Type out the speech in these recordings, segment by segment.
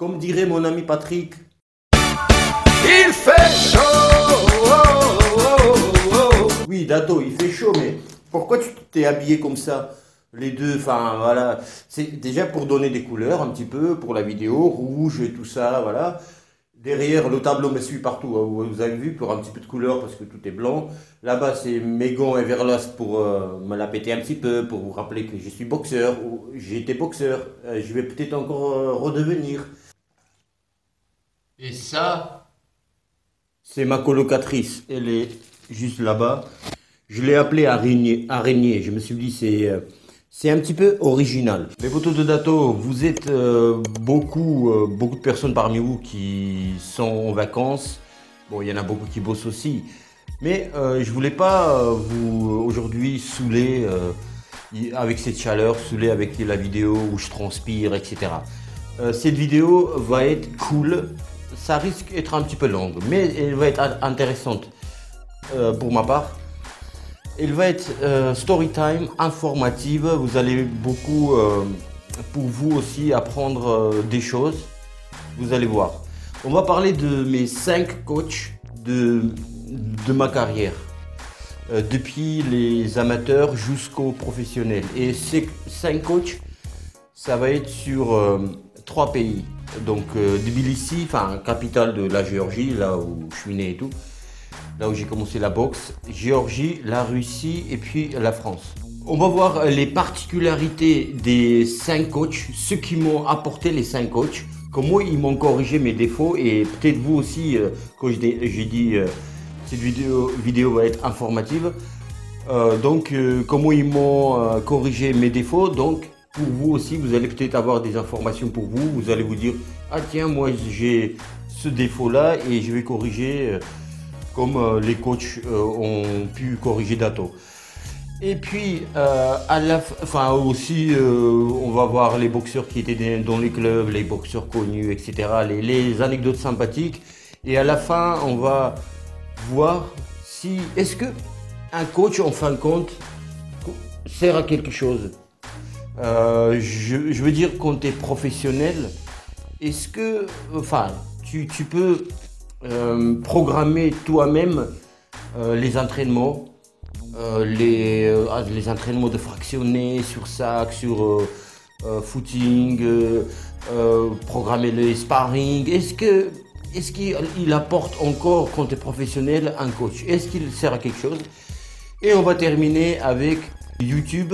Comme dirait mon ami Patrick, il fait chaud. Oui, Dato, il fait chaud, mais pourquoi tu t'es habillé comme ça? Les deux, enfin voilà, c'est déjà pour donner des couleurs un petit peu pour la vidéo, rouge et tout ça, voilà. Derrière, le tableau me suit partout, hein, vous avez vu, pour un petit peu de couleur parce que tout est blanc. Là-bas, c'est mes gants Everlast pour me la péter un petit peu, pour vous rappeler que je suis boxeur, ou j'ai été boxeur, je vais peut-être encore redevenir. Et ça, c'est ma colocatrice, elle est juste là-bas. Je l'ai appelée araignée, je me suis dit c'est un petit peu original. Les photos de Dato, vous êtes beaucoup de personnes parmi vous qui sont en vacances. Bon, il y en a beaucoup qui bossent aussi. Mais je voulais pas vous aujourd'hui saouler avec cette chaleur, saouler avec la vidéo où je transpire, etc. Cette vidéo va être cool. Ça risque d'être un petit peu longue, mais elle va être intéressante pour ma part. Elle va être story time, informative. Vous allez beaucoup, pour vous aussi, apprendre des choses. Vous allez voir. On va parler de mes 5 coachs de ma carrière. Depuis les amateurs jusqu'aux professionnels. Et ces 5 coachs, ça va être sur 3 pays. Donc Tbilissi, enfin capitale de la Géorgie, là où je suis né et tout. Là où j'ai commencé la boxe, Géorgie, la Russie et puis la France. On va voir les particularités des 5 coachs, ce qui m'ont apporté les 5 coachs, comment ils m'ont corrigé mes défauts et peut-être vous aussi, quand j'ai dit cette vidéo va être informative. Comment ils m'ont corrigé mes défauts, donc pour vous aussi, vous allez peut-être avoir des informations pour vous, vous allez vous dire, ah tiens, moi j'ai ce défaut-là et je vais corriger comme les coachs ont pu corriger Dato. Et puis, on va voir les boxeurs qui étaient dans les clubs, les boxeurs connus, etc. Les anecdotes sympathiques. Et à la fin, on va voir si, est-ce que un coach, en fin de compte, sert à quelque chose. Je veux dire, quand tu es professionnel, est-ce que, tu peux programmer toi-même les entraînements, les entraînements de fractionnés sur sac, sur footing, programmer les sparring. Est-ce qu'il apporte encore quand tu es professionnel un coach? Est-ce qu'il sert à quelque chose? Et on va terminer avec YouTube.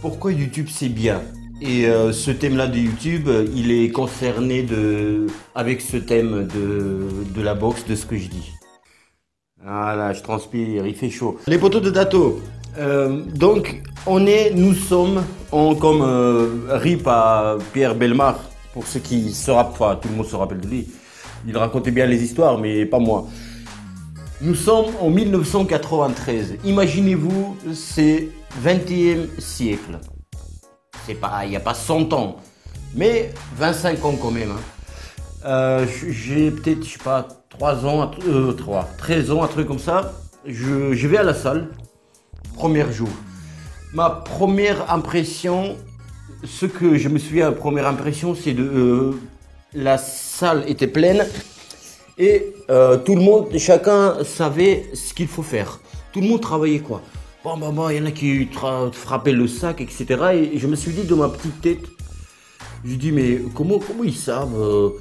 Pourquoi YouTube c'est bien? Et ce thème-là de YouTube, il est concerné avec ce thème de la boxe, de ce que je dis. Voilà, je transpire, il fait chaud. Les poteaux de Dato. Donc, nous sommes comme RIP à Pierre Bellemare, pour ceux qui se rappellent, tout le monde se rappelle de lui. Il racontait bien les histoires, mais pas moi. Nous sommes en 1993. Imaginez-vous, c'est 20e siècle. C'est pas, il n'y a pas 100 ans, mais 25 ans quand même. J'ai peut-être, je sais pas, 13 ans, un truc comme ça. Je vais à la salle, premier jour. Ma première impression, ce que je me souviens, première impression, c'est la salle était pleine et tout le monde, chacun savait ce qu'il faut faire. Tout le monde travaillait quoi. Bon, il y en a qui frappaient le sac, etc. Et je me suis dit dans ma petite tête, je dis mais comment ils savent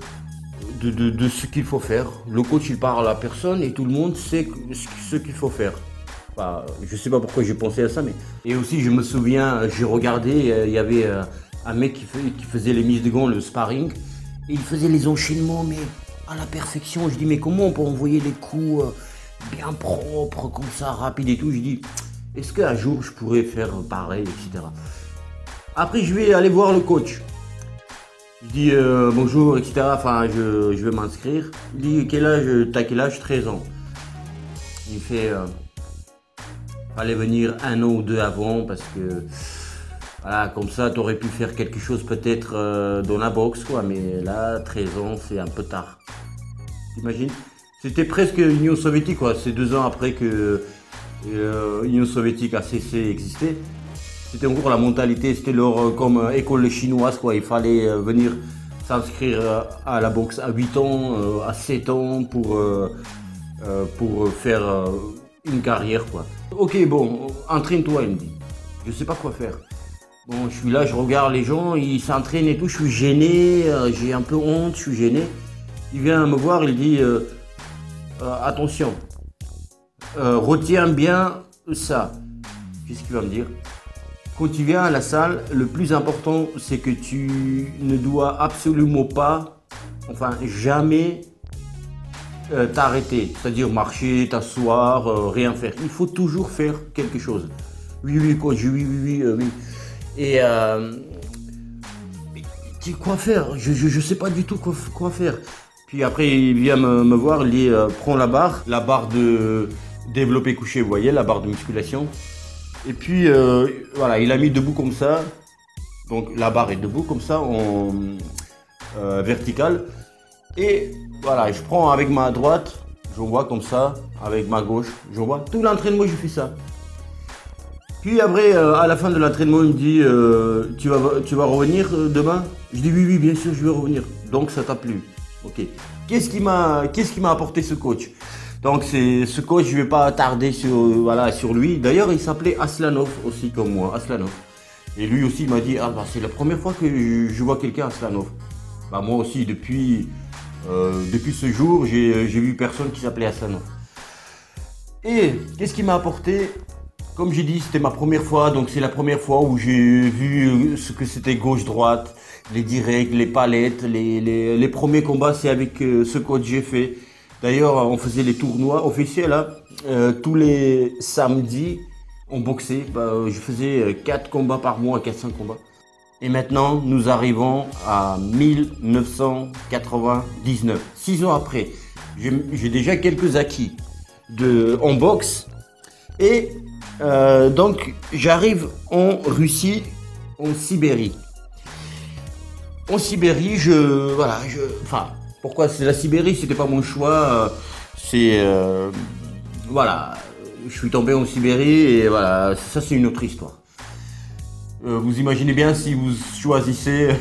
de ce qu'il faut faire? Le coach il parle à la personne et tout le monde sait ce qu'il faut faire. Enfin, je sais pas pourquoi j'ai pensé à ça, mais... Et aussi je me souviens, j'ai regardé, il y avait un mec qui faisait les mises de gants, le sparring. Et il faisait les enchaînements, mais à la perfection. Je dis mais comment on peut envoyer les coups bien propres, comme ça, rapides et tout? Je dis... Est-ce qu'un jour je pourrais faire pareil, etc. Après, je vais aller voir le coach. Je dis bonjour, etc. Enfin, je vais m'inscrire. Il dit t'as quel âge? 13 ans. Il fait fallait venir 1 an ou 2 avant parce que voilà, comme ça, tu aurais pu faire quelque chose peut-être dans la boxe, quoi. Mais là, 13 ans, c'est un peu tard. T'imagines? C'était presque l'Union soviétique, quoi. C'est 2 ans après que l'Union soviétique a cessé d'exister. C'était encore la mentalité, c'était leur comme école chinoise, quoi. Il fallait venir s'inscrire à la boxe à 8 ans, à 7 ans pour faire une carrière, quoi. Ok, bon, entraîne-toi, il me dit. Je sais pas quoi faire. Bon, je suis là, je regarde les gens, ils s'entraînent et tout, je suis gêné, j'ai un peu honte, je suis gêné. Il vient me voir, il dit attention, retiens bien ça. Qu'est-ce qu'il va me dire? Quand tu viens à la salle, le plus important, c'est que tu ne dois absolument pas, enfin jamais t'arrêter, c'est-à-dire marcher, t'asseoir, rien faire. Il faut toujours faire quelque chose. Oui, coach, oui. Et quoi faire? Je sais pas du tout quoi faire. Puis après, il vient me voir, il dit prends la barre de développé couché, vous voyez, la barre de musculation. Et puis voilà, il a mis debout comme ça. Donc la barre est debout comme ça, en verticale. Et voilà, je prends avec ma droite, je vois comme ça, avec ma gauche, je vois. Tout l'entraînement, je fais ça. Puis après, à la fin de l'entraînement, il me dit tu vas revenir demain? Je dis oui, bien sûr, je vais revenir. Donc ça t'a plu. Ok. Qu'est-ce qui m'a apporté ce coach? Donc ce coach, je vais pas tarder sur lui. D'ailleurs, il s'appelait Aslanov aussi comme moi, Aslanov. Et lui aussi, il m'a dit c'est la première fois que je vois quelqu'un Aslanov. Bah moi aussi, depuis ce jour, j'ai vu personne qui s'appelait Aslanov. Et qu'est-ce qui m'a apporté? Comme j'ai dit, c'était ma première fois, donc c'est la première fois où j'ai vu ce que c'était gauche-droite, les directs, les palettes, les premiers combats, c'est avec ce coach que j'ai fait. D'ailleurs, on faisait les tournois officiels, hein. Tous les samedis, on boxait. Je faisais 4 combats par mois, 4-5 combats. Et maintenant, nous arrivons à 1999. 6 ans après, j'ai déjà quelques acquis en boxe. Et donc, j'arrive en Russie, en Sibérie. En Sibérie, pourquoi c'est la Sibérie? C'était pas mon choix. Voilà, je suis tombé en Sibérie et voilà, ça c'est une autre histoire. Vous imaginez bien si vous choisissez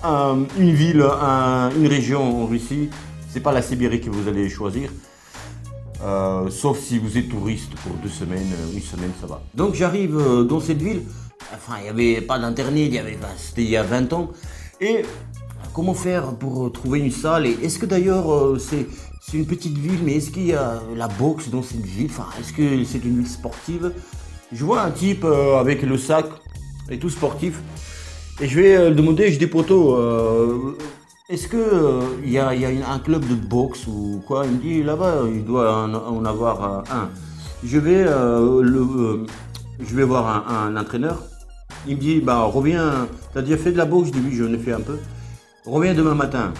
une ville, une région en Russie, c'est pas la Sibérie que vous allez choisir. Sauf si vous êtes touriste pour 2 semaines, une semaine, ça va. Donc j'arrive dans cette ville, il n'y avait pas d'internet, c'était il y a 20 ans. Et comment faire pour trouver une salle? Et est-ce que d'ailleurs c'est une petite ville, mais est-ce qu'il y a la boxe dans cette ville? Est-ce que c'est une ville sportive? Je vois un type avec le sac et tout sportif. Et je vais le demander, je dis poteau, est-ce que il y a un club de boxe ou quoi? Il me dit là-bas, il doit en avoir un. Je vais voir un entraîneur. Il me dit reviens, t'as déjà fait de la boxe? Je dis oui, j'en ai fait un peu. Reviens demain matin.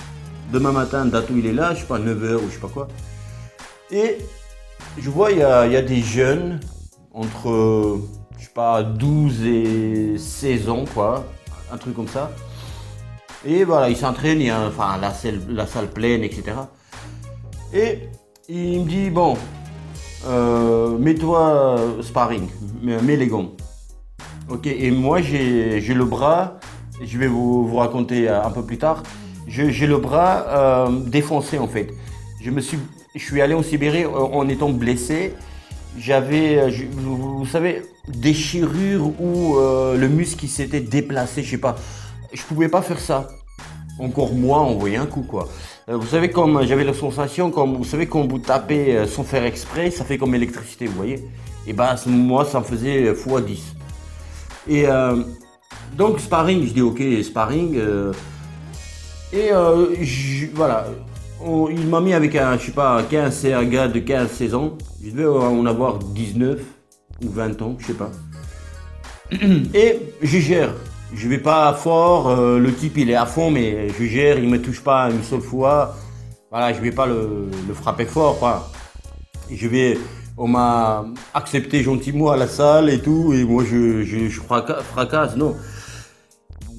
Demain matin, Datou il est là, je sais pas, 9h ou je sais pas quoi. Et je vois il y a des jeunes entre je sais pas 12 et 16 ans quoi, un truc comme ça. Et voilà, ils s'entraînent, il y a la salle pleine, etc. Et il me dit bon, mets-toi sparring, mets les gants. Ok, et moi j'ai le bras, je vais vous raconter un peu plus tard, j'ai le bras défoncé en fait. Je suis allé en Sibérie en étant blessé. J'avais, vous savez, déchirure où le muscle qui s'était déplacé, je sais pas. Je pouvais pas faire ça. Encore moins envoyer un coup quoi. Vous savez, comme j'avais la sensation, comme vous savez quand vous tapez sans faire exprès, ça fait comme l'électricité, vous voyez. Et moi ça me faisait x10. Et donc sparring, je dis ok sparring. Voilà, il m'a mis avec un gars de 15-16 ans. Je devais en avoir 19 ou 20 ans, je sais pas. Et je gère. Je vais pas fort, le type il est à fond, mais je gère, il me touche pas une seule fois. Voilà, je vais pas le frapper fort, quoi. Et on m'a accepté gentiment à la salle et tout, et moi je fracasse, non.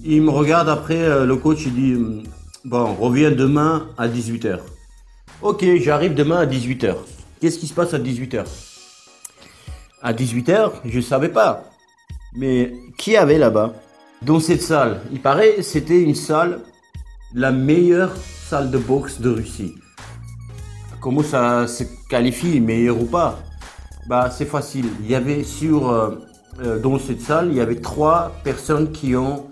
Il me regarde après, le coach il dit bon, reviens demain à 18h. Ok, j'arrive demain à 18h. Qu'est-ce qui se passe à 18h? À 18h, je savais pas. Mais qui avait là-bas? Dans cette salle, il paraît c'était une salle la meilleure salle de boxe de Russie. Comment ça se qualifie, meilleur ou pas? Bah, c'est facile. Il y avait dans cette salle, il y avait 3 personnes qui ont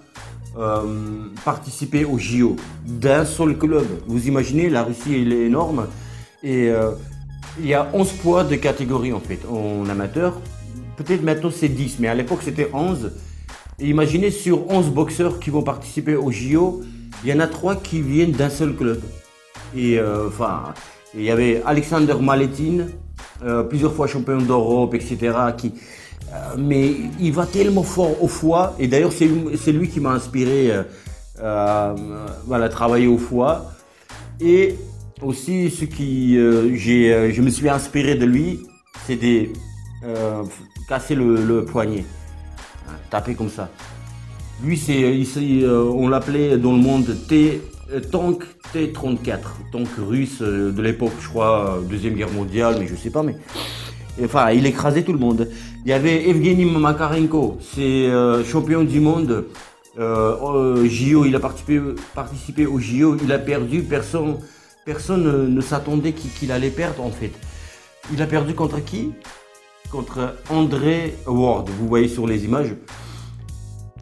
participé au JO d'un seul club. Vous imaginez, la Russie elle est énorme et il y a 11 poids de catégorie en fait, en amateur. Peut-être maintenant c'est 10, mais à l'époque c'était 11. Et imaginez sur 11 boxeurs qui vont participer au JO, il y en a 3 qui viennent d'un seul club. Et il y avait Alexander Maletin, plusieurs fois champion d'Europe, etc. Mais il va tellement fort au foie, et d'ailleurs c'est lui qui m'a inspiré travailler au foie. Et aussi je me suis inspiré de lui, c'était casser le poignet, taper comme ça. Lui on l'appelait dans le monde Tank T-34, tank russe de l'époque, je crois, Deuxième Guerre mondiale, mais je sais pas, mais enfin, il écrasait tout le monde. Il y avait Evgeny Makarenko, c'est champion du monde JO, il a participé au JO, il a perdu, personne ne s'attendait qu'il allait perdre en fait. Il a perdu contre qui? Contre André Ward, vous voyez sur les images.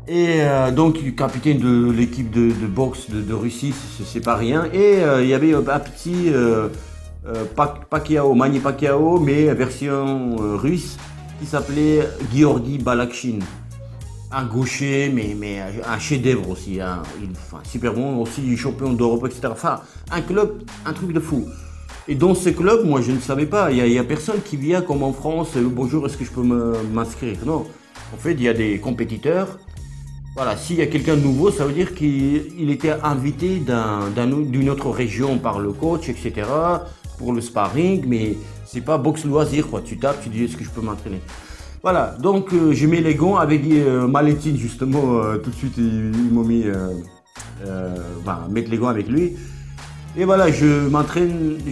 Et donc capitaine de l'équipe de boxe de Russie, c'est pas rien. Et il y avait un petit Pacquiao, Manny Pacquiao, mais version russe, qui s'appelait Georgi Balakhshin. Un gaucher, mais un chef-d'œuvre aussi, super bon, aussi champion d'Europe, etc. Enfin, un truc de fou. Et dans ce club, moi je ne savais pas, il y a personne qui vient comme en France, bonjour, est-ce que je peux m'inscrire? Non, en fait il y a des compétiteurs. Voilà, s'il y a quelqu'un de nouveau, ça veut dire qu'il était invité d'une autre région par le coach, etc. pour le sparring, mais c'est pas boxe loisir, quoi. Tu tapes, tu dis est-ce que je peux m'entraîner? Voilà, donc je mets les gants avec Maletin, justement, tout de suite ils m'ont mis mettre les gants avec lui. Et voilà, je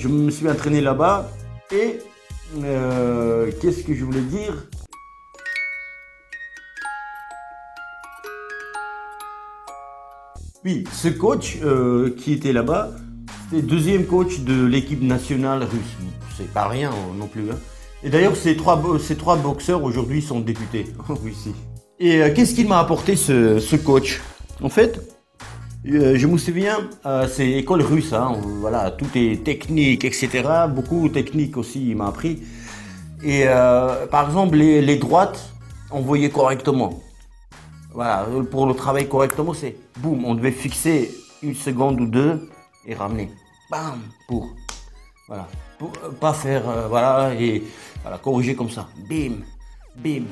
me suis entraîné là-bas. Et qu'est-ce que je voulais dire? Oui, ce coach qui était là-bas, c'était le deuxième coach de l'équipe nationale russe. C'est pas rien non plus. Hein. Et d'ailleurs, ces trois boxeurs aujourd'hui sont députés en Russie. Et qu'est-ce qu'il m'a apporté ce coach? En fait, je me souviens, c'est école russe, hein, voilà, tout est technique, etc. Beaucoup de technique aussi, il m'a appris. Et par exemple, les droites, on voyait correctement. Voilà, pour le travail correctement, c'est boum, on devait fixer 1 seconde ou 2 et ramener. Bam, voilà, pour pas faire, et voilà, corriger comme ça. Bim, bim,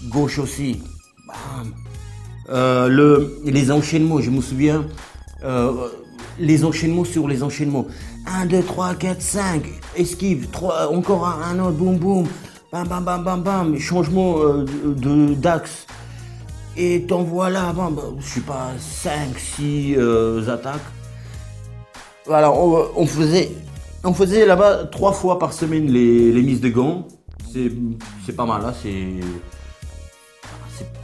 gauche aussi. Bam. Les enchaînements, je me souviens, les enchaînements sur les enchaînements. 1, 2, 3, 4, 5, esquive, 3, encore un autre, boum, boum, bam, bam, bam, bam, bam, changement d'axe. Et t'envoies là, je sais pas, 5, 6 attaques. Voilà, on faisait là-bas 3 fois par semaine les mises de gants. C'est pas mal, là, c'est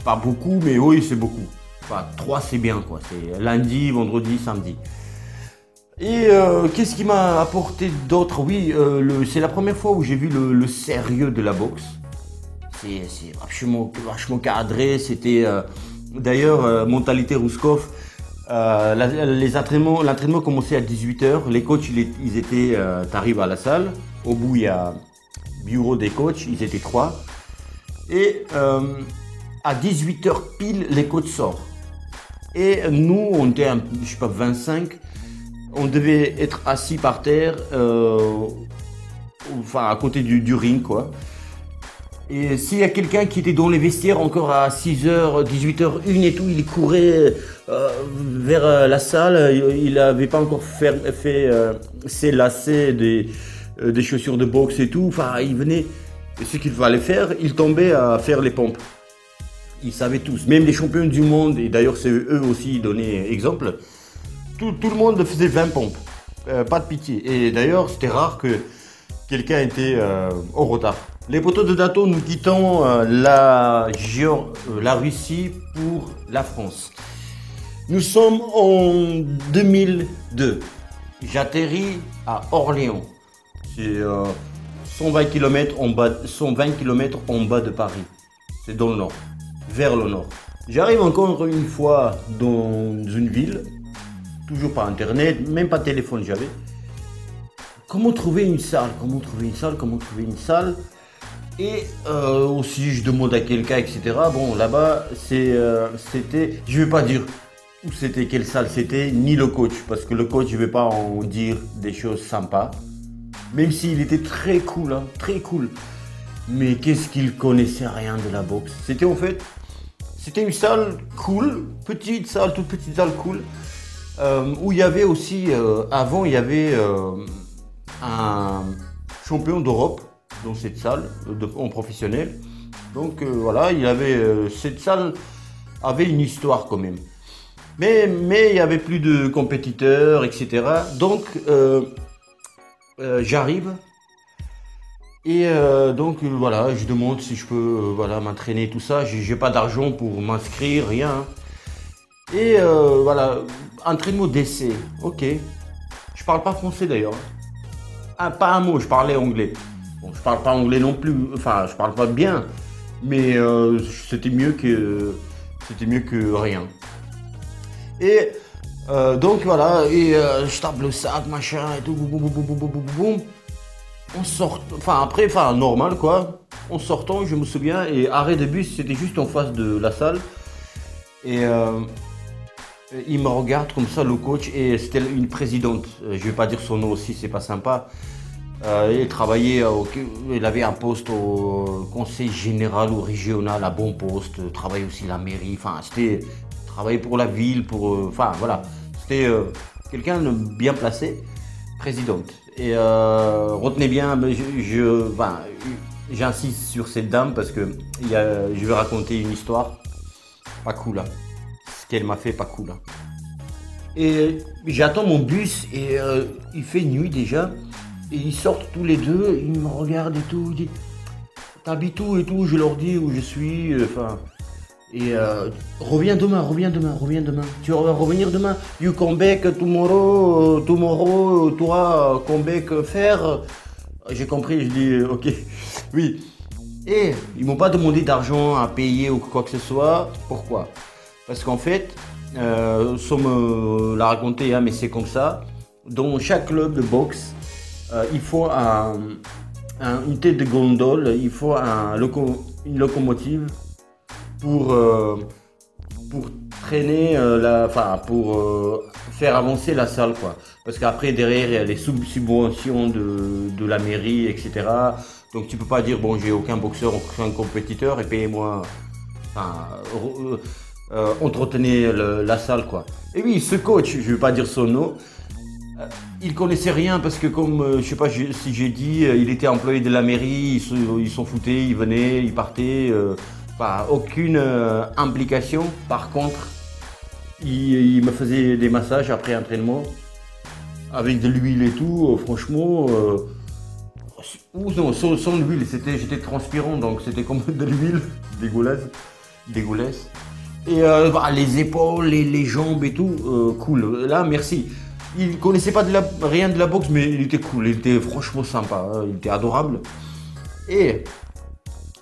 pas beaucoup, mais oui, c'est beaucoup. Enfin, 3, c'est bien, quoi. C'est lundi, vendredi, samedi. Et qu'est-ce qui m'a apporté d'autre? Oui, c'est la première fois où j'ai vu le sérieux de la boxe. C'est vachement cadré. C'était d'ailleurs mentalité Rouskov. L'entraînement commençait à 18h. Les coachs, ils étaient. T'arrives à la salle. Au bout, il y a bureau des coachs. Ils étaient 3. Et à 18h pile, les coachs sortent. Et nous, on était, je sais pas, 25. On devait être assis par terre, à côté du ring, quoi. Et s'il y a quelqu'un qui était dans les vestiaires encore à 6h, 18h01 et tout, il courait vers la salle. Il n'avait pas encore fait ses lacets des chaussures de boxe et tout. Enfin, il venait, et ce qu'il fallait faire, il tombait à faire les pompes. Ils savaient tous, même les champions du monde, et d'ailleurs c'est eux aussi qui donnaient exemple. Tout le monde faisait 20 pompes, pas de pitié. Et d'ailleurs, c'était rare que quelqu'un était en retard. Les potos de Dato, nous quittons la Russie pour la France. Nous sommes en 2002. J'atterris à Orléans. C'est 120 km en bas, 120 km en bas de Paris. C'est dans le nord, vers le nord. J'arrive encore une fois dans une ville, toujours pas internet, même pas de téléphone j'avais. Comment trouver une salle? Et aussi je demande à quelqu'un, etc. Bon, là-bas, c'était, je vais pas dire où c'était, quelle salle c'était, ni le coach, parce que le coach, je vais pas en dire des choses sympas. Même s'il était très cool, hein, très cool. Mais qu'est-ce qu'il connaissait rien de la boxe. C'était une salle cool, petite salle, toute petite salle cool, où il y avait aussi, avant il y avait un champion d'Europe dans cette salle, en professionnel. Donc voilà, cette salle avait une histoire quand même. Mais il y avait plus de compétiteurs, etc. Donc j'arrive. Et donc voilà, je demande si je peux m'entraîner, tout ça. J'ai pas d'argent pour m'inscrire, rien. Et voilà, entraînement d'essai, ok. Je parle pas français d'ailleurs. Ah, pas un mot, je parlais anglais. Bon, je parle pas anglais non plus, enfin je parle pas bien. Mais c'était mieux que rien. Et donc voilà, et je tape le sac, machin et tout, boum, boum, boum, boum, boum, boum, boum. On sort, normal quoi. En sortant, je me souviens, et arrêt de bus, c'était juste en face de la salle. Et il me regarde comme ça, le coach, et c'était une présidente. Je vais pas dire son nom aussi, c'est pas sympa. Il travaillait, il avait un poste au conseil général ou régional, à bon poste, travaillait aussi à la mairie. Enfin, c'était travailler pour la ville, voilà. C'était quelqu'un de bien placé, présidente. Et retenez bien, j'insiste sur cette dame parce que je vais raconter une histoire pas cool là. Ce qu'elle m'a fait pas cool là. Et j'attends mon bus et il fait nuit déjà. Et ils sortent tous les deux, ils me regardent et tout, ils disent t'habites où et tout, je leur dis où je suis, reviens demain. Tu vas revenir demain. You come back tomorrow, toi come back faire. J'ai compris, je dis ok, oui. Et ils m'ont pas demandé d'argent à payer ou quoi que ce soit. Pourquoi? Parce qu'en fait, sans me l'a raconté, hein, mais c'est comme ça. Dans chaque club de boxe, il faut une tête de gondole, il faut une locomotive pour traîner pour faire avancer la salle quoi. Parce qu'après derrière il y a les subventions de la mairie, etc. Donc tu peux pas dire bon j'ai aucun boxeur, aucun compétiteur et payez-moi, entretenez la salle quoi. Et oui, ce coach, je vais pas dire son nom, il connaissait rien parce que comme je sais pas si j'ai dit, il était employé de la mairie, ils s'en foutaient, il venait, il partait. Aucune implication. Par contre, il me faisait des massages après entraînement avec de l'huile et tout. Franchement, ou non, sans l'huile, j'étais transpirant, donc c'était comme de l'huile dégueulasse. Et les épaules, les jambes et tout, cool. Là, merci. Il connaissait pas rien de la boxe, mais il était cool, il était franchement sympa, hein, il était adorable. Et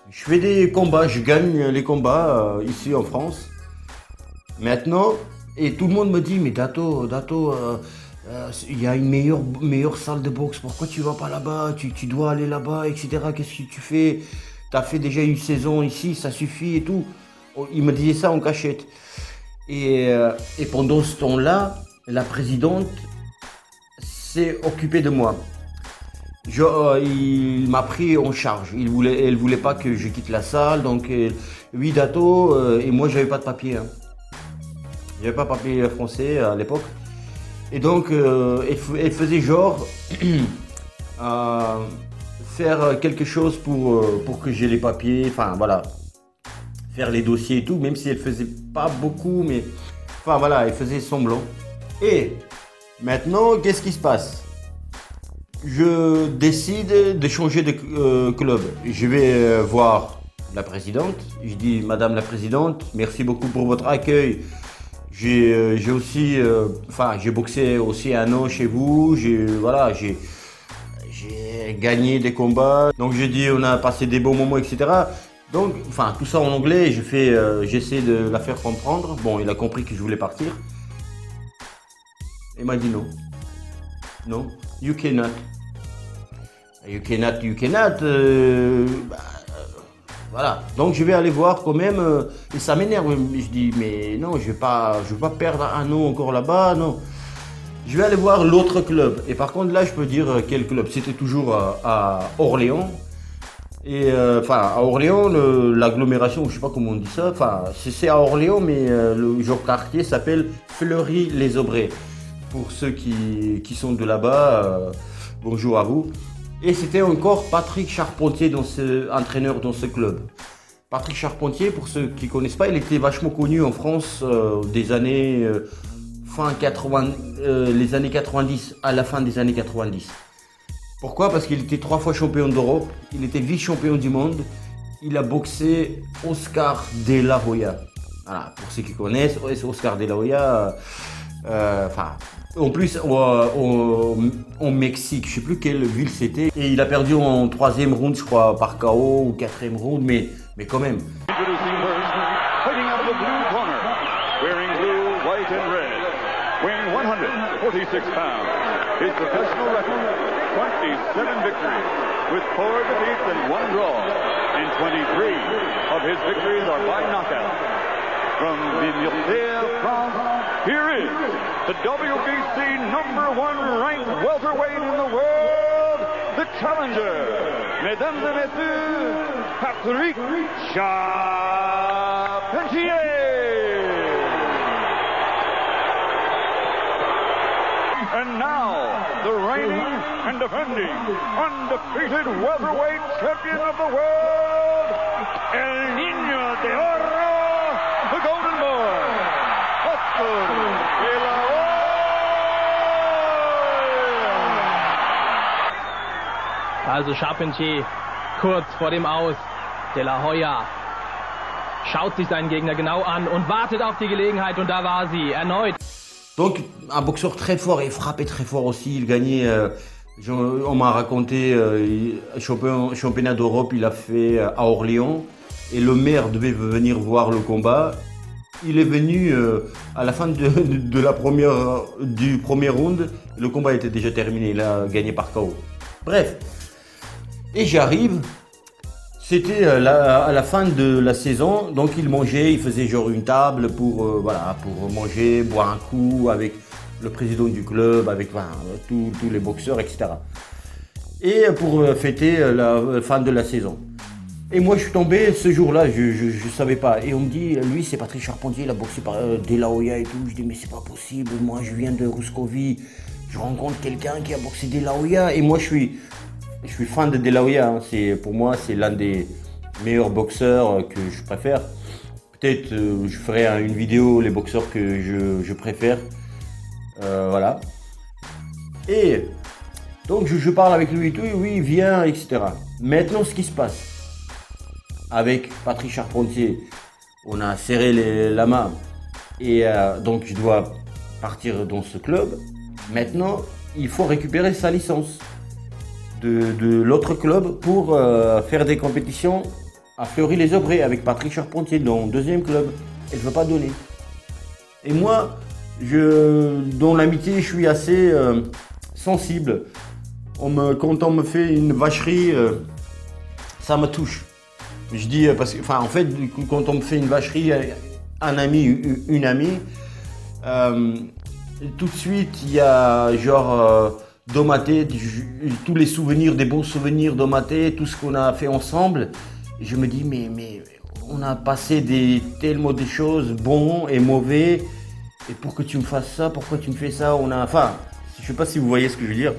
je fais des combats, je gagne les combats ici en France. Maintenant, et tout le monde me dit, mais Dato, il y a une meilleure salle de boxe, pourquoi tu vas pas là-bas, tu dois aller là-bas, etc. Qu'est-ce que tu fais? Tu as fait déjà une saison ici, ça suffit et tout. Il me disait ça en cachette. Et pendant ce temps-là, la présidente s'est occupée de moi. Il m'a pris en charge. Elle voulait pas que je quitte la salle. Donc, oui, Dato, et moi, j'avais pas de papier. Hein. J'avais pas de papier français à l'époque. Et donc, elle faisait genre faire quelque chose pour que j'ai les papiers. Enfin, voilà. Faire les dossiers et tout, même si elle faisait pas beaucoup, mais enfin voilà, elle faisait semblant. Et maintenant, qu'est-ce qui se passe? Je décide de changer de club. Je vais voir la présidente. Je dis, Madame la présidente, merci beaucoup pour votre accueil. J'ai aussi, enfin, j'ai boxé aussi un an chez vous. Voilà, j'ai gagné des combats. Donc j'ai dit, on a passé des bons moments, etc. Donc, enfin, tout ça en anglais. J'essaie de la faire comprendre. Bon, il a compris que je voulais partir. Il m'a dit non. Non, you cannot. You cannot. Voilà. Donc je vais aller voir quand même. Et ça m'énerve. Je dis, mais non, je vais pas perdre un an encore là-bas. Non. Je vais aller voir l'autre club. Et par contre, là, je peux dire quel club. C'était toujours à Orléans. Et enfin, à Orléans, l'agglomération, je sais pas comment on dit ça. Enfin, c'est à Orléans, mais le genre quartier s'appelle Fleury-les-Aubrais. Pour ceux qui sont de là-bas, bonjour à vous. Et c'était encore Patrick Charpentier, entraîneur dans ce club. Patrick Charpentier, pour ceux qui ne connaissent pas, il était vachement connu en France des années les années 90, à la fin des années 90. Pourquoi? Parce qu'il était 3 fois champion d'Europe, il était vice-champion du monde, il a boxé Oscar de la Hoya. Voilà, pour ceux qui connaissent, Oscar de la Hoya, en plus au Mexique, je ne sais plus quelle ville c'était. Et il a perdu en 3e round, je crois, par KO ou 4e round, mais quand même. Weighing 146 pounds, his professional record, 27 victories, with 4 defeats and 1 draw, and 23 of his victories are by knockout. From Villiers, France, here is the WBC #1 ranked welterweight in the world, the challenger, mesdames et messieurs, Patrick Charpentier. And now, the reigning and defending, undefeated welterweight champion of the world, El Niño de Oro, the Golden Boy, Oscar de la Hoya. Also Charpentier, kurz vor dem Aus, de la Hoya schaut sich seinen Gegner genau an und wartet auf die Gelegenheit und da war sie, erneut. Donc un boxeur très fort et frappait très fort aussi, il gagnait, on m'a raconté, championnat d'Europe il a fait à Orléans et le maire devait venir voir le combat. Il est venu à la fin du premier round, le combat était déjà terminé, il a gagné par KO. Bref, et j'arrive. C'était à la fin de la saison, donc il mangeait, il faisait genre une table pour manger, boire un coup avec le président du club, avec tous les boxeurs, etc. Et pour fêter la fin de la saison. Et moi je suis tombé ce jour-là, je ne savais pas. Et on me dit, lui c'est Patrick Charpentier, il a boxé par De La Hoya et tout. Je dis mais c'est pas possible, moi je viens de Ruscovie, je rencontre quelqu'un qui a boxé De La Hoya. Et moi je suis fan de De La Hoya, hein. Pour moi, c'est l'un des meilleurs boxeurs que je préfère. Peut-être je ferai une vidéo, les boxeurs que je préfère. Voilà. Et donc je parle avec lui et tout, oui, viens, etc. Maintenant, ce qui se passe avec Patrick Charpentier, on a serré la main. Et donc je dois partir dans ce club. Maintenant, il faut récupérer sa licence de l'autre club pour faire des compétitions à Fleury-les-Aubrais avec Patrick Charpentier dans le 2e club. Elle ne veut pas donner. Et moi, dans l'amitié, je suis assez sensible. Quand on me fait une vacherie, ça me touche. Je dis, parce que, en fait, quand on me fait une vacherie, un ami, une amie, tout de suite, il y a genre... dans ma tête, tous les souvenirs, des bons souvenirs dans ma tête, tout ce qu'on a fait ensemble. Et je me dis, mais on a passé tellement de choses, bons et mauvais. Et pour que tu me fasses ça, pourquoi tu me fais ça? Enfin, je sais pas si vous voyez ce que je veux dire.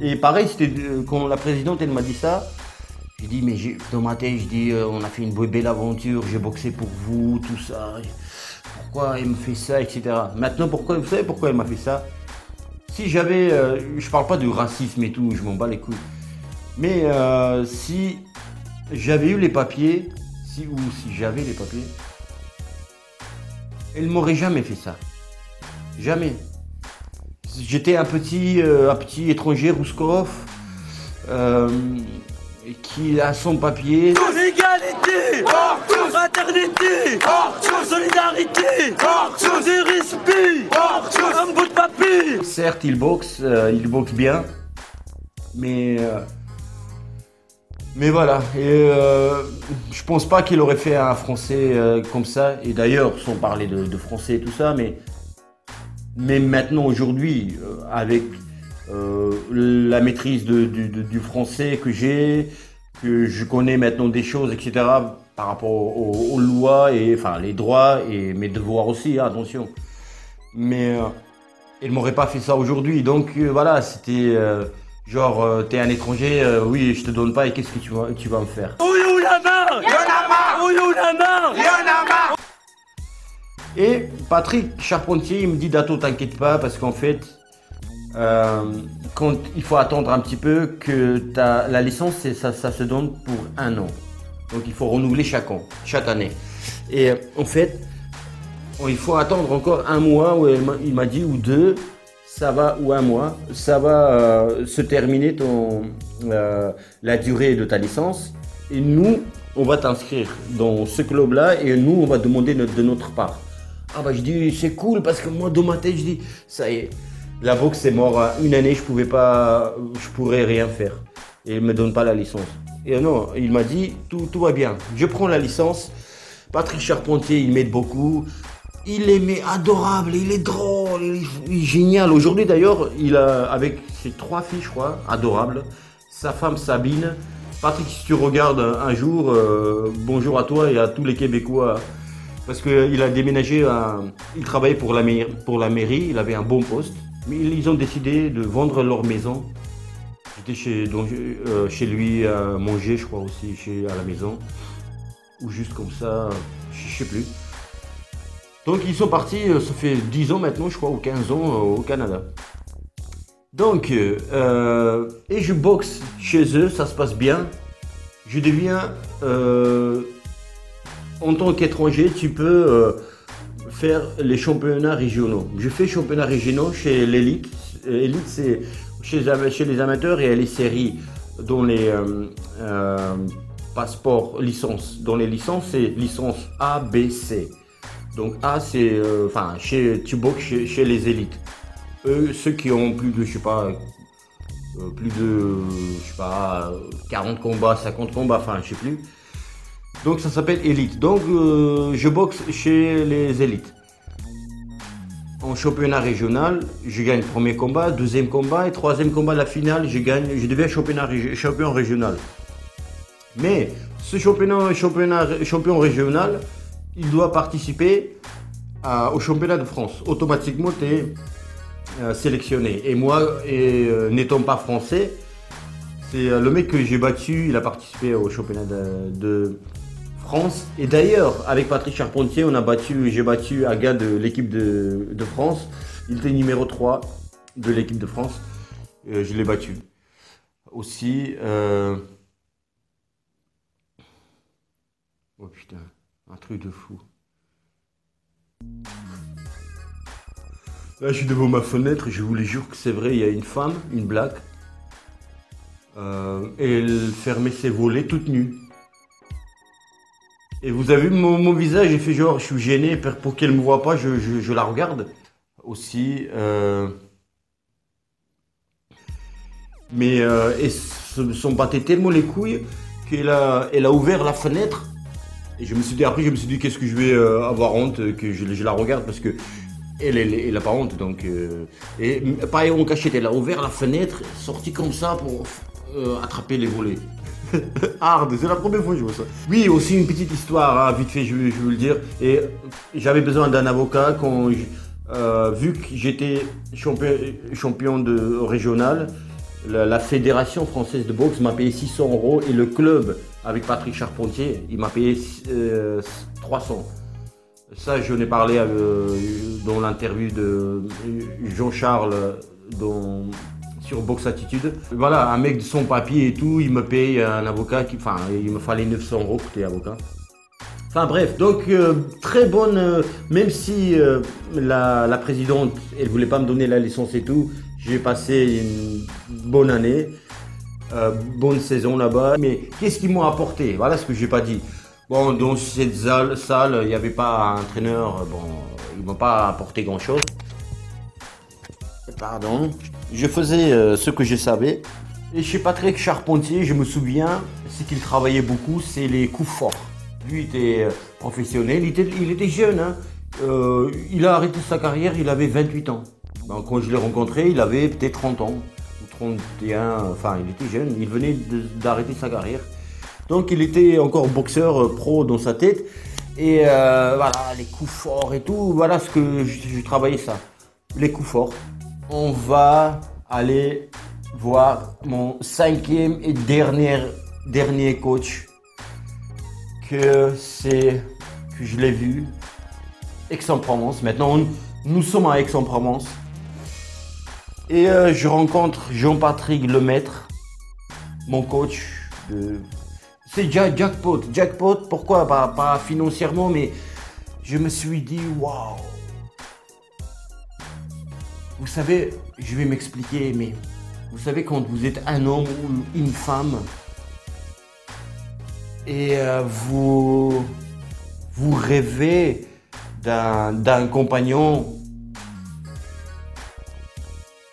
Et pareil, c'était quand la présidente, elle m'a dit ça. J'ai dit, mais dans ma tête, je dis, on a fait une belle aventure, j'ai boxé pour vous, tout ça. Pourquoi elle me fait ça, etc. Maintenant, vous savez pourquoi elle m'a fait ça? Si j'avais, je parle pas de racisme et tout, je m'en bats les couilles. Mais si j'avais eu les papiers, si j'avais les papiers, elle m'aurait jamais fait ça. Jamais. J'étais un petit étranger, Rouskov, qui a son papier. Égalité, fraternité, solidarité, du respect, un bout de papier. Certes, il boxe bien, mais voilà. Et je pense pas qu'il aurait fait un Français comme ça. Et d'ailleurs, sans parler de Français et tout ça, mais maintenant, aujourd'hui, avec la maîtrise du français que j'ai, que je connais maintenant des choses, etc., par rapport aux lois, et enfin les droits et mes devoirs aussi, hein, attention. Mais il m'aurait pas fait ça aujourd'hui. Donc voilà, c'était genre, t'es un étranger, oui, je te donne pas, et qu'est-ce que tu vas me faire? Et Patrick Charpentier, il me dit, Dato, t'inquiète pas, parce qu'en fait, quand il faut attendre un petit peu que la licence, ça se donne pour 1 an. Donc il faut renouveler chaque année. Et en fait, il faut attendre encore 1 mois, il m'a dit, ou 2, ça va, ou 1 mois, ça va se terminer la durée de ta licence. Et nous, on va t'inscrire dans ce club-là, et nous, on va demander de notre part. Ah bah je dis, c'est cool, parce que moi, dans ma tête, je dis, ça y est, la boxe c'est mort, 1 année, je pourrais rien faire. Et il me donne pas la licence. Et non, il m'a dit, tout va bien. Je prends la licence. Patrick Charpentier, il m'aide beaucoup. Il est adorable, il est drôle, il est génial. Aujourd'hui d'ailleurs, il a, avec ses 3 filles, je crois, adorables, sa femme Sabine. Patrick, si tu regardes un jour, bonjour à toi et à tous les Québécois. Parce qu'il a déménagé, il travaillait pour la mairie, il avait un bon poste. Mais ils ont décidé de vendre leur maison. J'étais chez lui à manger, je crois aussi, à la maison. Ou juste comme ça, je sais plus. Donc ils sont partis, ça fait 10 ans maintenant, je crois, ou 15 ans au Canada. Donc, et je boxe chez eux, ça se passe bien. Je deviens, en tant qu'étranger, tu peux faire les championnats régionaux. Je fais championnats régionaux chez l'élite. Élite, c'est chez les amateurs, et les séries dont les passeports, licences. Dans les licences, c'est licence A, B, C. Donc A, c'est, tu boxes chez les élites. Eux, ceux qui ont plus de, 40 combats, 50 combats, enfin, je sais plus. Donc ça s'appelle élite. Donc je boxe chez les élites. En championnat régional, je gagne le premier combat, deuxième combat, et troisième combat, la finale, je deviens champion régional. Mais ce champion régional, il doit participer au championnat de France. Automatiquement, tu es sélectionné. Et moi, n'étant pas français, c'est le mec que j'ai battu, il a participé au championnat de France. Et d'ailleurs, avec Patrick Charpentier, j'ai battu un gars de l'équipe de France. Il était numéro 3 de l'équipe de France. Je l'ai battu. Aussi, oh putain, un truc de fou. Là, je suis devant ma fenêtre, je vous le jure que c'est vrai, il y a une femme, une black. Elle fermait ses volets toute nue. Et vous avez vu mon visage, j'ai fait genre, je suis gêné, pour qu'elle ne me voit pas, je la regarde. Aussi, mais elle s'en battait tellement les couilles qu'elle a ouvert la fenêtre. Et après je me suis dit, qu'est-ce que je vais avoir honte que je la regarde, parce que elle a pas honte, donc et pareil en cachette, elle a ouvert la fenêtre, sortie comme ça pour attraper les volets. Hard, c'est la première fois que je vois ça. Oui, aussi une petite histoire, hein, vite fait, je vais le dire. Et j'avais besoin d'un avocat vu que j'étais champion de régional. La fédération française de boxe m'a payé 600 € et le club avec Patrick Charpentier, il m'a payé 300. Ça, je n'ai parlé dans l'interview de Jean-Charles sur Box Attitude. Voilà, un mec de son papier et tout, il me paye un avocat, il me fallait 900 € côté avocat. Enfin bref, donc très bonne, même si la présidente, elle voulait pas me donner la licence et tout, j'ai passé une bonne année, bonne saison là-bas. Mais qu'est-ce qu'ils m'ont apporté? Voilà ce que j'ai pas dit. Bon, dans cette salle, il n'y avait pas un entraîneur, bon, ils m'ont pas apporté grand-chose. Pardon. Je faisais ce que je savais. Et chez Patrick Charpentier, je me souviens, ce qu'il travaillait beaucoup, c'est les coups forts. Lui était professionnel, il était jeune. Hein. Il a arrêté sa carrière, il avait 28 ans. Donc, quand je l'ai rencontré, il avait peut-être 30 ans. Ou 31, enfin il était jeune, il venait d'arrêter sa carrière. Donc il était encore boxeur pro dans sa tête. Et voilà, les coups forts et tout, voilà ce que je travaillais ça. Les coups forts. On va aller voir mon 5e et dernier coach. Que je l'ai vu. Aix-en-Provence. Maintenant, nous sommes à Aix-en-Provence. Et je rencontre Jean-Patrick Lemaître, mon coach. C'est jackpot. Jackpot, pourquoi? Pas financièrement, mais je me suis dit, waouh. Vous savez, je vais m'expliquer, mais vous savez, quand vous êtes un homme ou une femme, et vous rêvez d'un compagnon,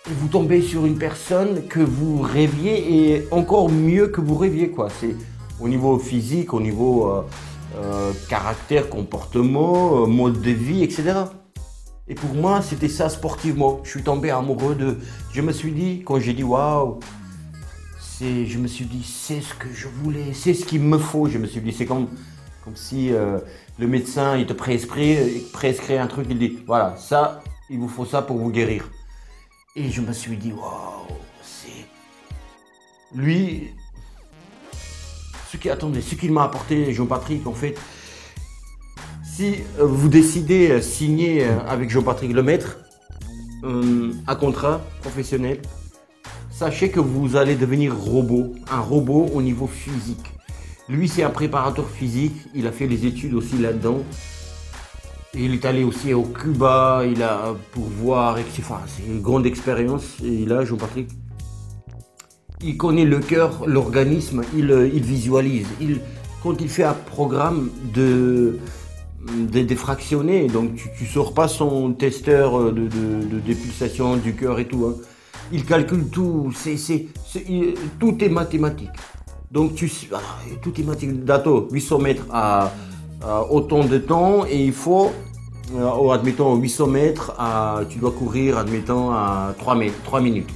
et vous tombez sur une personne que vous rêviez, et encore mieux que vous rêviez, quoi. C'est au niveau physique, au niveau caractère, comportement, mode de vie, etc. Et pour moi, c'était ça sportivement. Je suis tombé amoureux de... Je me suis dit, quand j'ai dit waouh, je me suis dit, c'est ce que je voulais, c'est ce qu'il me faut. Je me suis dit, c'est comme si le médecin, il te prescrit un truc, il dit, voilà, ça, il vous faut ça pour vous guérir. Et je me suis dit, waouh, c'est... Lui, ce qu'il m'a apporté, Jean-Patrick, en fait, si vous décidez de signer avec Jean-Patrick Lemaître un contrat professionnel, sachez que vous allez devenir un robot au niveau physique. Lui, c'est un préparateur physique, il a fait les études aussi là-dedans. Et il est allé aussi au Cuba, pour voir, enfin, c'est une grande expérience. Et là, Jean-Patrick, il connaît le cœur, l'organisme, il visualise. Quand il fait un programme de défractionné, donc tu sors pas son testeur de dépulsation du cœur et tout. Hein. Il calcule tout, tout est mathématique. Donc tout est mathématique. Dato, 800 mètres à autant de temps et il faut, admettons 800 mètres, tu dois courir, admettons, à 3 minutes.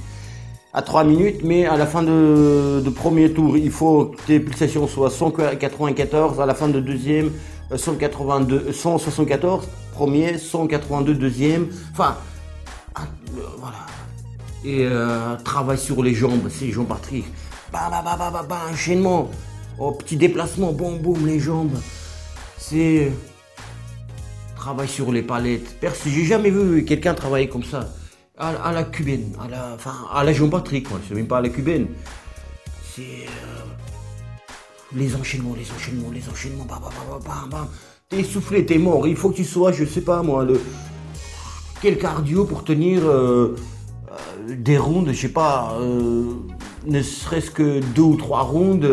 À 3 minutes, mais à la fin de premier tour, il faut que tes pulsations soient 194, à la fin de deuxième, 174, premier, 182, deuxième, enfin, voilà. Et travail sur les jambes, c'est Jean-Patrick, enchaînement, petit déplacement, boum, boum, les jambes, c'est travail sur les palettes. J'ai jamais vu quelqu'un travailler comme ça, à la cubaine, à la Jean-Patrick, c'est même pas à la cubaine, c'est... Les enchaînements, bam. T'es essoufflé, t'es mort. Il faut que tu sois, je sais pas moi, quel cardio pour tenir des rounds, je sais pas, ne serait-ce que 2 ou 3 rounds,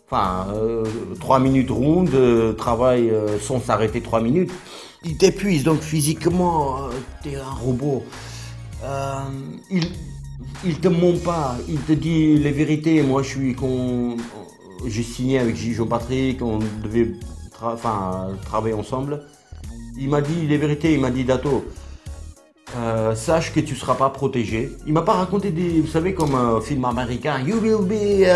3 minutes round, travail sans s'arrêter 3 minutes. Il t'épuise, donc physiquement, t'es un robot. Il te ment pas, il te dit les vérités. Moi, j'ai signé avec Jean-Patrick, on devait travailler ensemble. Il m'a dit les vérités, il m'a dit Dato, sache que tu ne seras pas protégé. Il m'a pas raconté vous savez, comme un film américain, you will be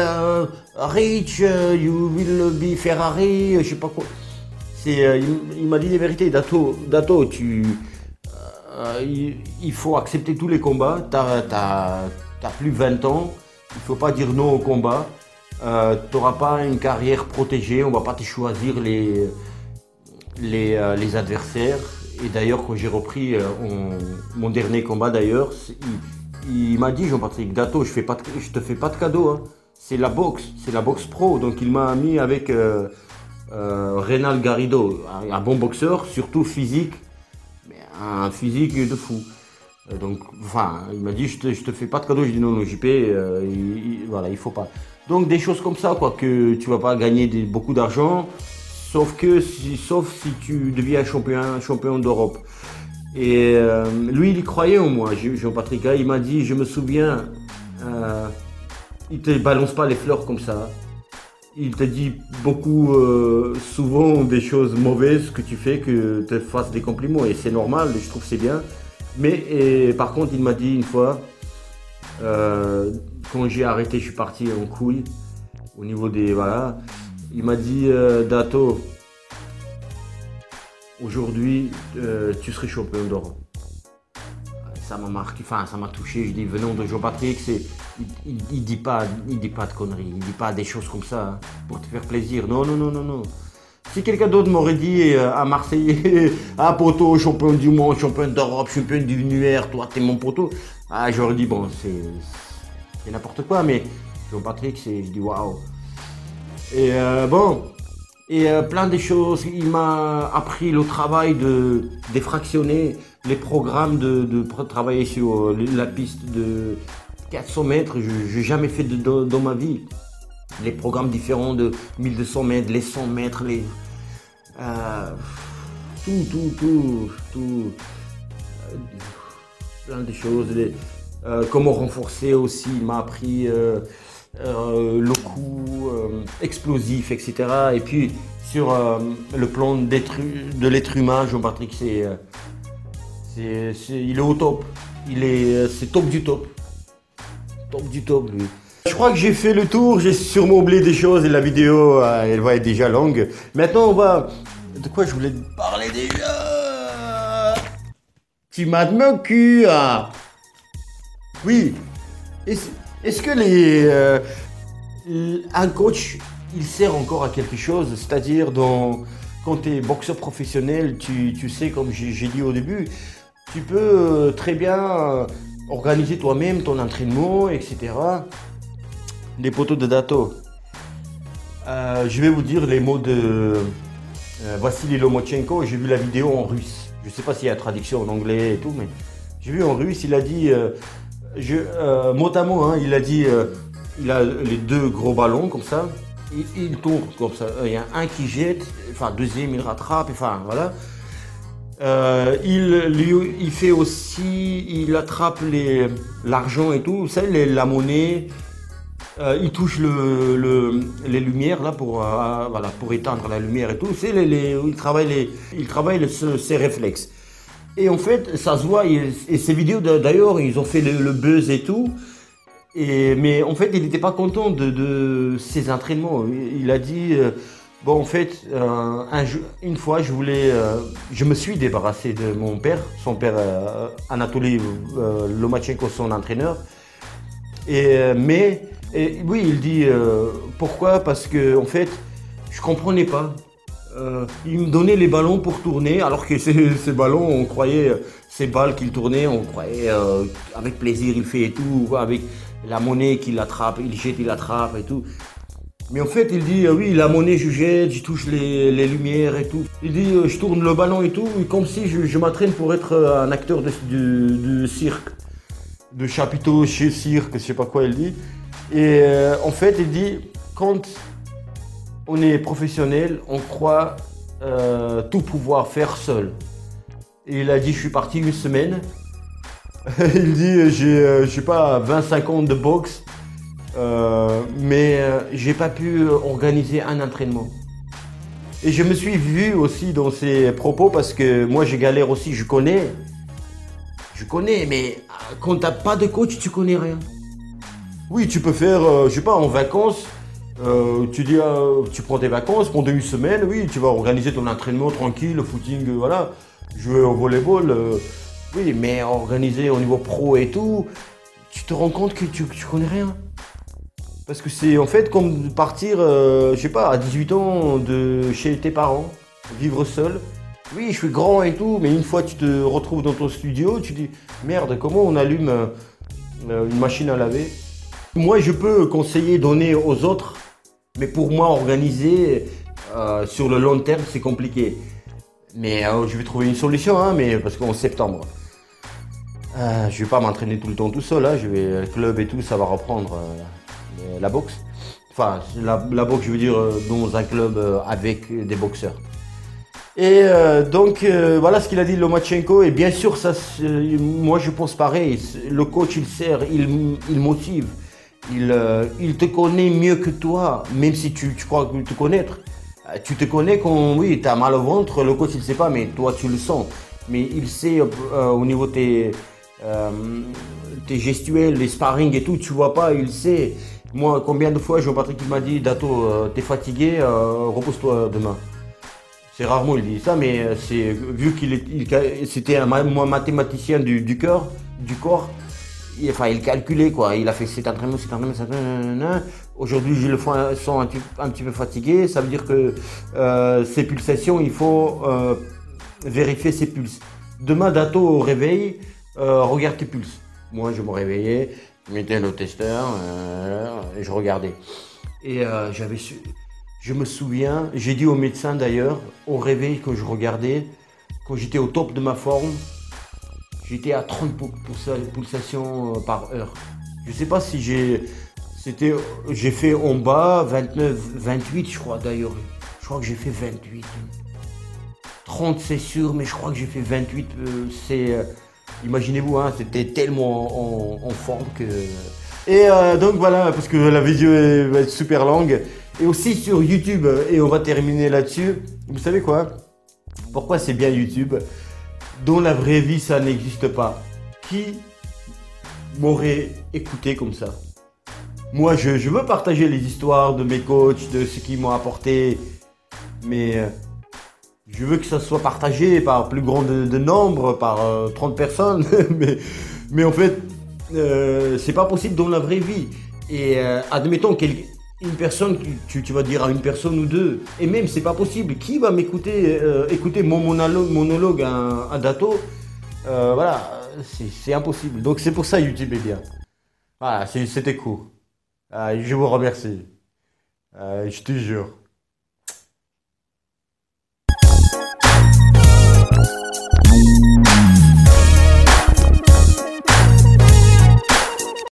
rich, you will be Ferrari, je sais pas quoi. Il m'a dit les vérités, Dato, il faut accepter tous les combats, t'as plus 20 ans, il faut pas dire non au combat. Tu n'auras pas une carrière protégée, on ne va pas te choisir les adversaires. Et d'ailleurs, quand j'ai repris mon dernier combat, d'ailleurs, il m'a dit, Jean-Patrick, Dato, je te fais pas de cadeau. Hein. C'est la boxe pro. Donc il m'a mis avec Reynal Garrido, un bon boxeur, surtout physique, mais un physique de fou. Donc, enfin, il m'a dit, je te fais pas de cadeau. Je dis non, JP, voilà, il faut pas. Donc des choses comme ça, quoi, que tu vas pas gagner beaucoup d'argent, sauf si tu deviens champion d'Europe. Et lui, il y croyait en moi, Jean-Patrick. Il m'a dit, je me souviens, il te balance pas les fleurs comme ça. Il te dit beaucoup, souvent des choses mauvaises que tu fais, que te fasse des compliments. Et c'est normal, je trouve que c'est bien. Mais par contre, il m'a dit une fois, quand j'ai arrêté, je suis parti en couille au niveau des... Voilà. Il m'a dit, Dato, aujourd'hui, tu serais champion d'Europe. Ça m'a marqué, enfin ça m'a touché. Je dis, venant de Jean-Patrick, il dit pas de conneries, il dit pas des choses comme ça hein, pour te faire plaisir. Non, non, non, non, non. Si quelqu'un d'autre m'aurait dit à Marseillais, ah poteau, champion du monde, champion d'Europe, champion du UR, toi t'es mon poteau, ah j'aurais dit bon c'est n'importe quoi, mais Jean-Patrick je dis waouh. Et bon, et plein de choses, il m'a appris le travail de défractionner les programmes de travailler sur la piste de 400 mètres, je n'ai jamais fait dans ma vie. Les programmes différents de 1200 mètres, les 100 mètres, les... tout. Plein de choses. Comment renforcer aussi, il m'a appris le coup explosif, etc. Et puis sur le plan de l'être humain, Jean-Patrick, il est au top. C'est top du top. Top du top, lui. Je crois que j'ai fait le tour, j'ai sûrement oublié des choses et la vidéo, elle va être déjà longue. Maintenant, on va... De quoi je voulais te parler déjà? Tu m'as de mon cul, hein. Oui. Est-ce que un coach, il sert encore à quelque chose? C'est-à-dire, quand tu es boxeur professionnel, tu sais, comme j'ai dit au début, tu peux très bien organiser toi-même ton entraînement, etc. Les poteaux de Dato. Je vais vous dire les mots de Vassili Lomachenko. J'ai vu la vidéo en russe. Je ne sais pas s'il y a traduction en anglais et tout, mais j'ai vu en russe. Il a dit, mot à mot, hein, il a dit, il a les deux gros ballons comme ça. Il tourne comme ça. Il y a un qui jette, enfin deuxième il rattrape, enfin voilà. Il fait aussi, il attrape l'argent et tout, ça, la monnaie. Il touche les lumières là pour éteindre la lumière et tout. Il travaille ses réflexes. Et en fait, ça se voit. Et ces vidéos d'ailleurs, ils ont fait le buzz et tout. Mais en fait, il n'était pas content de ses entraînements. Il a dit bon, en fait, une fois, je me suis débarrassé de mon père, son père Anatoly Lomachenko, son entraîneur. Et oui, il dit pourquoi? Parce que en fait, je comprenais pas. Il me donnait les ballons pour tourner, alors que ces ballons, on croyait, ces balles qu'il tournait, on croyait avec plaisir il fait et tout, avec la monnaie qu'il attrape, il jette, il attrape et tout. Mais en fait, il dit oui, la monnaie, je jette, je touche les lumières et tout. Il dit je tourne le ballon et tout, comme si je m'entraîne pour être un acteur de cirque, de chapiteau chez cirque, je sais pas quoi il dit. Et en fait, il dit, quand on est professionnel, on croit tout pouvoir faire seul. Et il a dit, je suis parti une semaine. Il dit, j'ai, je sais pas, 25 ans de boxe, mais j'ai pas pu organiser un entraînement. Et je me suis vu aussi dans ses propos parce que moi, je galère aussi, je connais, mais quand t'as pas de coach, tu connais rien. Oui, tu peux faire, je sais pas, en vacances, tu dis, tu prends tes vacances pendant une semaine, oui, tu vas organiser ton entraînement tranquille, le footing, voilà, jouer au volleyball, oui, mais organiser au niveau pro et tout, tu te rends compte que tu connais rien. Parce que c'est en fait comme partir, je sais pas, à 18 ans de chez tes parents, vivre seul. Oui, je suis grand et tout, mais une fois tu te retrouves dans ton studio, tu dis, merde, comment on allume une machine à laver? Moi, je peux conseiller, donner aux autres, mais pour moi, organiser, sur le long terme, c'est compliqué. Mais je vais trouver une solution, hein, mais parce qu'en septembre, je vais pas m'entraîner tout le temps tout seul. Hein, le club et tout, ça va reprendre la boxe. Enfin, la boxe, je veux dire, dans un club avec des boxeurs. Et donc, voilà ce qu'il a dit Lomachenko. Et bien sûr, moi je pense pareil. Le coach, il sert, il motive. Il te connaît mieux que toi, même si tu crois te connaître. Tu te connais quand, oui, tu as mal au ventre, le coach il ne sait pas, mais toi tu le sens. Mais il sait au niveau tes gestuels, les sparring et tout, tu vois pas, il sait. Moi, combien de fois, Jean-Patrick m'a dit, Dato, t'es fatigué, repose-toi demain. C'est rarement il dit ça, mais vu c'était un mathématicien du corps, il calculait quoi. Il a fait cet entraînement. Aujourd'hui, je le sens un petit peu fatigué. Ça veut dire que ses pulsations, il faut vérifier ses pulses. Demain, Dato, au réveil, regarde tes pulses. Moi, je me réveillais, je mettais le testeur et je regardais. Et je me souviens, j'ai dit au médecin d'ailleurs, au réveil que je regardais, quand j'étais au top de ma forme, j'étais à 30 pulsations par heure. Je sais pas si j'ai fait en bas 29, 28 je crois d'ailleurs. Je crois que j'ai fait 28. 30 c'est sûr, mais je crois que j'ai fait 28. Imaginez-vous, hein, c'était tellement en forme que... Et donc voilà, parce que la vidéo va être super longue. Et aussi sur YouTube, et on va terminer là-dessus. Vous savez quoi? Pourquoi c'est bien YouTube? Dans la vraie vie, ça n'existe pas. Qui m'aurait écouté comme ça? Moi, je veux partager les histoires de mes coachs, de ce qu'ils m'ont apporté. Mais je veux que ça soit partagé par plus grand de nombre, par 30 personnes. mais en fait, c'est pas possible dans la vraie vie. Et admettons une personne, tu vas dire à une personne ou deux, et même c'est pas possible. Qui va m'écouter, écouter mon monologue à Dato? Voilà, c'est impossible. Donc c'est pour ça YouTube est bien. Voilà, c'était cool. Je vous remercie. Je te jure.